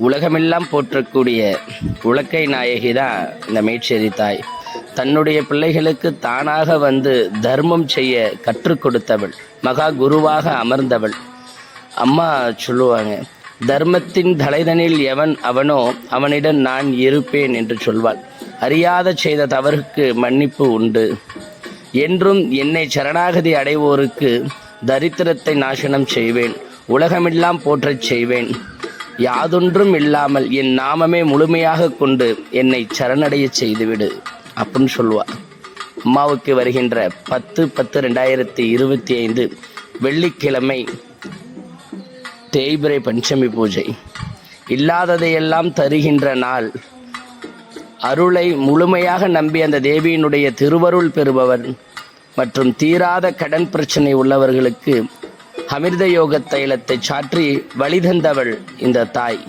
உலகமெல்லாம் போற்றக்கூடிய உலக்கை நாயகி தான் இந்த மேச்சேரி தாய். தன்னுடைய பிள்ளைகளுக்கு தானாக வந்து தர்மம் செய்ய கற்றுக் கொடுத்தவள், மகா குருவாக அமர்ந்தவள். அம்மா சொல்லுவாங்க, தர்மத்தின் தலைதனில் எவன் அவனோ அவனிடம் நான் இருப்பேன் என்று சொல்வாள். அறியாத செய்த தவறுக்கு மன்னிப்பு உண்டு. என்றும் என்னை சரணாகதி அடைவோருக்கு தரித்திரத்தை நாசனம் செய்வேன், உலகமெல்லாம் போற்றச் செய்வேன். யாதொன்றும் இல்லாமல் என் நாமமே முழுமையாக கொண்டு என்னை சரணடைய செய்துவிடு அப்படின்னு சொல்லுவாள். அம்மாவுக்கு வருகின்ற 10/10/2025 வெள்ளிக்கிழமை தேய்பிறை பஞ்சமி பூஜை. இல்லாததையெல்லாம் தருகின்ற நாள். அருளை முழுமையாக நம்பி அந்த தேவியினுடைய திருவருள் பெறுபவர் மற்றும் தீராத கடன் பிரச்சனை உள்ளவர்களுக்கு அமிர்த யோக தைலத்தை சாற்றி வழிதந்தவள் இந்த தாய்.